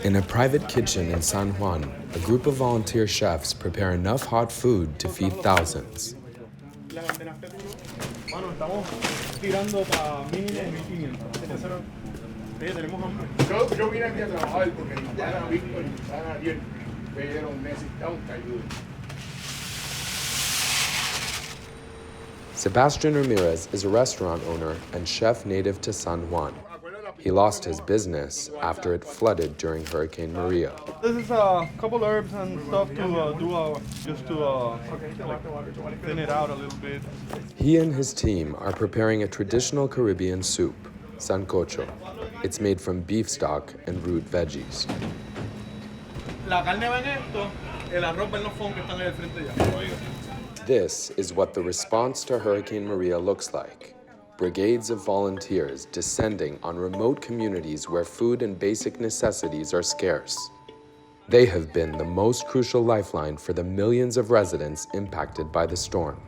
In a private kitchen in San Juan, a group of volunteer chefs prepare enough hot food to feed thousands. Sebastian Ramirez is a restaurant owner and chef native to San Juan. He lost his business after it flooded during Hurricane Maria. This is a couple herbs and stuff to just to thin it out a little bit. He and his team are preparing a traditional Caribbean soup, sancocho. It's made from beef stock and root veggies. This is what the response to Hurricane Maria looks like. Brigades of volunteers descending on remote communities where food and basic necessities are scarce. They have been the most crucial lifeline for the millions of residents impacted by the storm.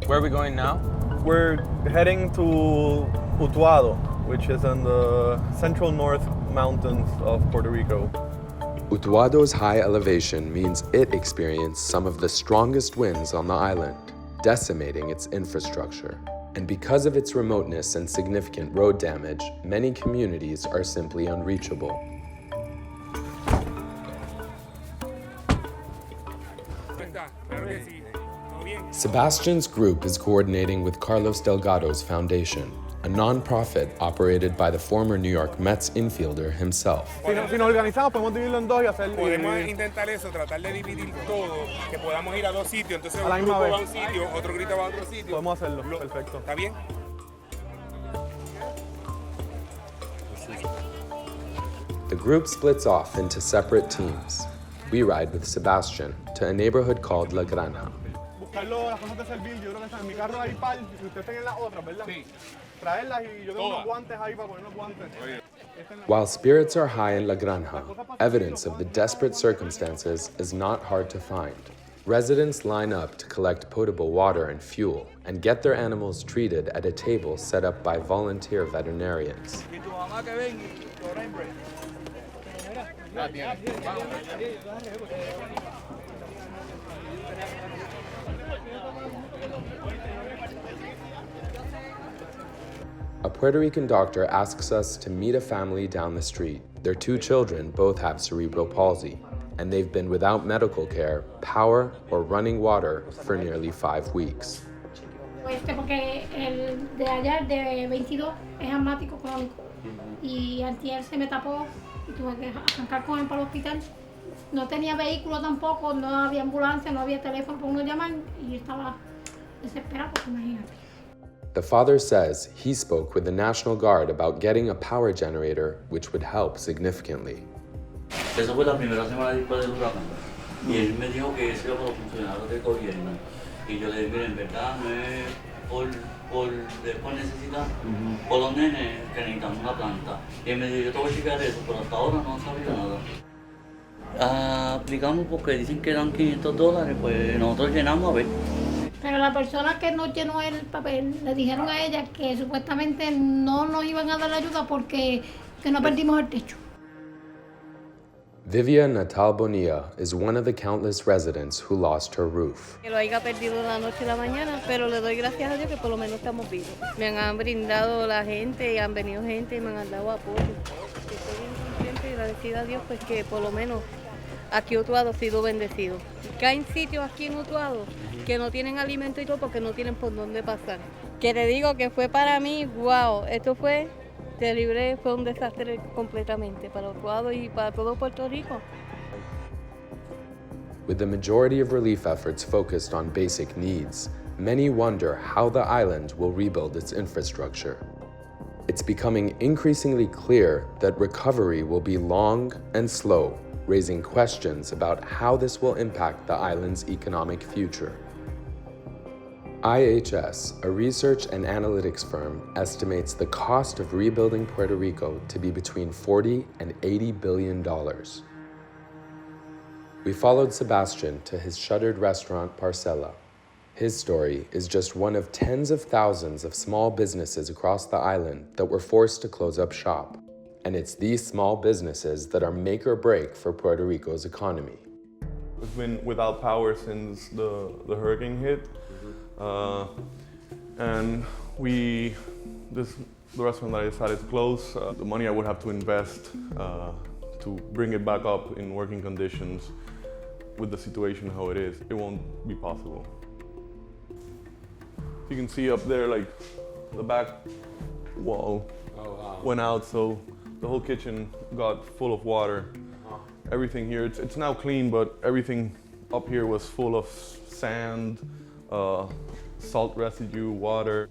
Where are we going now? We're heading to Utuado, which is in the central north mountains of Puerto Rico. Utuado's high elevation means it experienced some of the strongest winds on the island, decimating its infrastructure. And because of its remoteness and significant road damage, many communities are simply unreachable. Sebastian's group is coordinating with Carlos Delgado's foundation, a non-profit operated by the former New York Mets infielder himself. Si nos organizamos, podemos dividirlo en dos y hacer... Podemos intentar eso, tratar de dividir todo, que podamos ir a dos sitios, entonces un grupo va a un sitio, otro grupo va a otro sitio. Podemos hacerlo, perfecto. ¿Está bien? The group splits off into separate teams. We ride with Sebastian to a neighborhood called La Granja. Buscarlo, las cosas de servir, yo creo que están en mi carro hay par, y ustedes están en las otras, ¿verdad? Sí. Traerlas y yo tengo unos guantes ahí para poner unos guantes. While spirits are high in La Granja, evidence of the desperate circumstances is not hard to find. Residents line up to collect potable water and fuel and get their animals treated at a table set up by volunteer veterinarians. A Puerto Rican doctor asks us to meet a family down the street. Their two children both have cerebral palsy, and they've been without medical care, power, or running water for nearly 5 weeks. Porque el de ayer, de 22, es asmático crónico. Y antier se me tapó y tuve que arrancar con él para el hospital. No tenía vehículo tampoco, no había ambulancia, no había teléfono para uno llamar y estaba desesperado, porque imagínate. The father says he spoke with the National Guard about getting a power generator, which would help significantly. Esa fue la primera semana después del huracán. Y él me dijo que eso era para los funcionarios del gobierno. Y yo le dije, mira, en verdad no es por necesidad, por los nenes que necesitan una planta. Y él me dijo, yo te voy a checar eso, pero hasta ahora no sabía nada. Aplicamos porque dicen que dan $500, pues nosotros llenamos a ver. Pero la persona que no llenó el papel, le dijeron a ella que supuestamente no nos iban a dar ayuda porque que no perdimos el techo. Vivia Natal Bonilla is one of the countless residents who lost her roof. Que lo haya perdido la noche y la mañana, pero le doy gracias a Dios que por lo menos estamos vivos. Me han brindado la gente y han venido gente y me han dado apoyo. Estoy bien contenta y agradecida a Dios pues que por lo menos aquí Utuado ha sido bendecido. Que hay sitios aquí en Utuado que no tienen alimento y todo porque no tienen por dónde pasar. Que te digo que fue para mí, wow, esto fue terrible, fue un desastre completamente para Utuado y para todo Puerto Rico. With the majority of relief efforts focused on basic needs, many wonder how the island will rebuild its infrastructure. It's becoming increasingly clear that recovery will be long and slow, raising questions about how this will impact the island's economic future. IHS, a research and analytics firm, estimates the cost of rebuilding Puerto Rico to be between $40 and $80 billion. We followed Sebastian to his shuttered restaurant Parcela. His story is just one of tens of thousands of small businesses across the island that were forced to close up shop. And it's these small businesses that are make or break for Puerto Rico's economy. We've been without power since the hurricane hit. And the restaurant that I decided to close, the money I would have to invest to bring it back up in working conditions with the situation how it is, it won't be possible. You can see up there, like the back wall went out, so the whole kitchen got full of water. Everything here, it's now clean, but everything up here was full of sand, salt residue, water.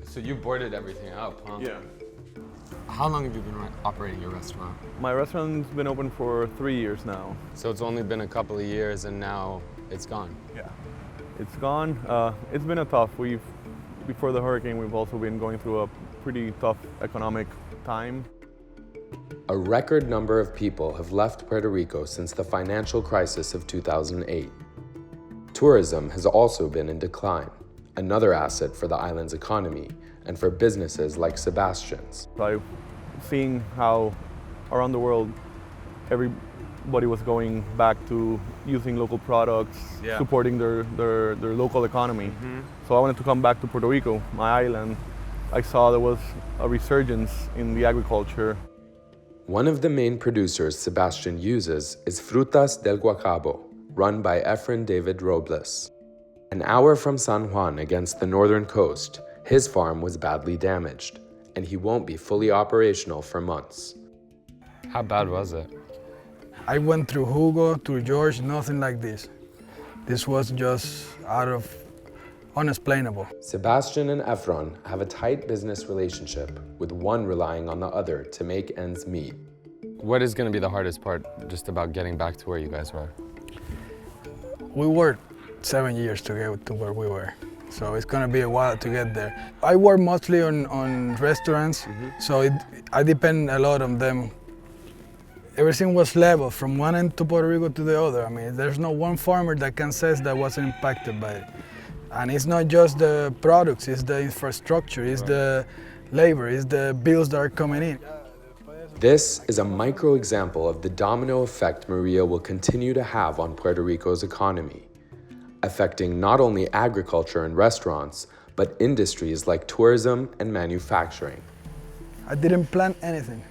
So you boarded everything up, huh? Yeah. How long have you been operating your restaurant? My restaurant's been open for 3 years now. So it's only been a couple of years and now it's gone. Yeah. It's gone. It's been a tough. Before the hurricane, we've also been going through a pretty tough economic time. A record number of people have left Puerto Rico since the financial crisis of 2008. Tourism has also been in decline, another asset for the island's economy and for businesses like Sebastian's. I've seen how around the world everybody was going back to using local products, supporting their local economy. So I wanted to come back to Puerto Rico, my island. I saw there was a resurgence in the agriculture. One of the main producers Sebastian uses is Frutas del Guacabo, run by Efren David Robles. An hour from San Juan against the northern coast, his farm was badly damaged, and he won't be fully operational for months. How bad was it? I went through Hugo, through George, nothing like this. This was just unexplainable. Sebastian and Efron have a tight business relationship, with one relying on the other to make ends meet. What is going to be the hardest part just about getting back to where you guys were? We worked 7 years to get to where we were, so it's going to be a while to get there. I work mostly on restaurants, so I depend a lot on them. Everything was level from one end to Puerto Rico to the other. I mean, there's no one farmer that can say that wasn't impacted by it. And it's not just the products, it's the infrastructure, it's the labor, it's the bills that are coming in. This is a micro example of the domino effect Maria will continue to have on Puerto Rico's economy, affecting not only agriculture and restaurants, but industries like tourism and manufacturing. I didn't plan anything.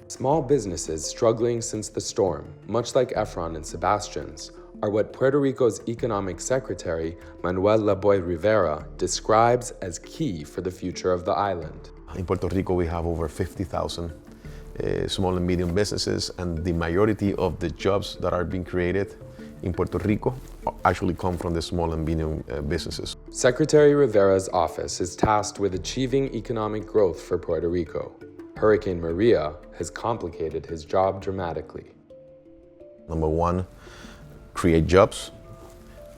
Small businesses struggling since the storm, much like Efron and Sebastian's, are what Puerto Rico's Economic Secretary, Manuel Laboy Rivera, describes as key for the future of the island. In Puerto Rico, we have over 50,000 small and medium businesses, and the majority of the jobs that are being created in Puerto Rico actually come from the small and medium businesses. Secretary Rivera's office is tasked with achieving economic growth for Puerto Rico. Hurricane Maria has complicated his job dramatically. Number one, create jobs,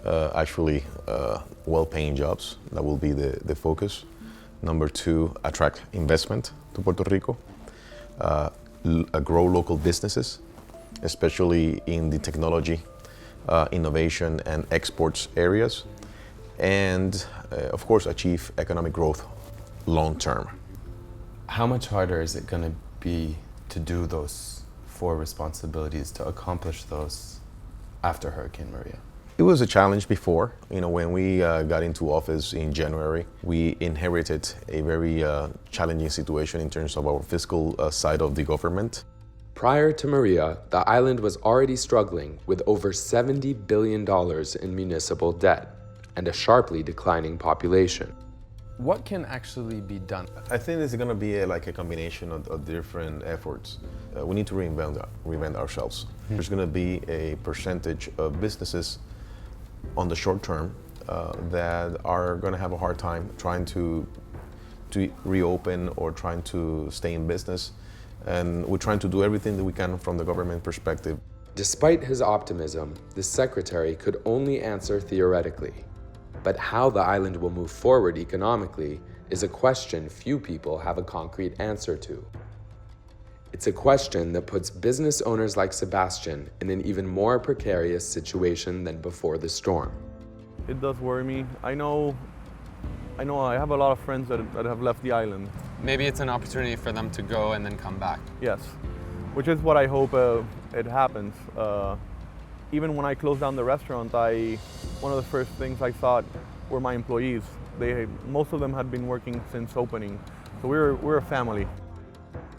well-paying jobs. That will be the focus. Number two, attract investment to Puerto Rico, grow local businesses, especially in the technology, innovation and exports areas, and of course achieve economic growth long-term. How much harder is it going to be to do those four responsibilities, to accomplish those after Hurricane Maria? It was a challenge before. When we got into office in January, we inherited a very challenging situation in terms of our fiscal side of the government. Prior to Maria, the island was already struggling with over $70 billion in municipal debt and a sharply declining population. What can actually be done? I think it's going to be a combination of different efforts. We need to reinvent ourselves. There's going to be a percentage of businesses on the short term that are going to have a hard time trying to reopen or trying to stay in business. And we're trying to do everything that we can from the government perspective. Despite his optimism, the secretary could only answer theoretically. But how the island will move forward economically is a question few people have a concrete answer to. It's a question that puts business owners like Sebastian in an even more precarious situation than before the storm. It does worry me. I know I have a lot of friends that have left the island. Maybe it's an opportunity for them to go and then come back. Yes, which is what I hope it happens. Even when I closed down the restaurant, one of the first things I thought were my employees. Most of them had been working since opening, so we're a family.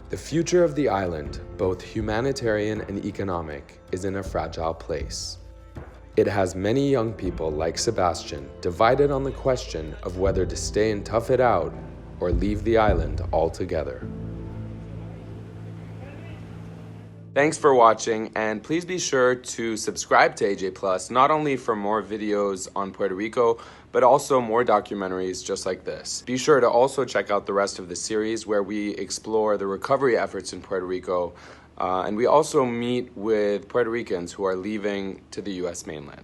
The future of the island, both humanitarian and economic, is in a fragile place. It has many young people like Sebastian divided on the question of whether to stay and tough it out or leave the island altogether. Thanks for watching, and please be sure to subscribe to AJ Plus, not only for more videos on Puerto Rico, but also more documentaries just like this. Be sure to also check out the rest of the series where we explore the recovery efforts in Puerto Rico, and we also meet with Puerto Ricans who are leaving to the US mainland.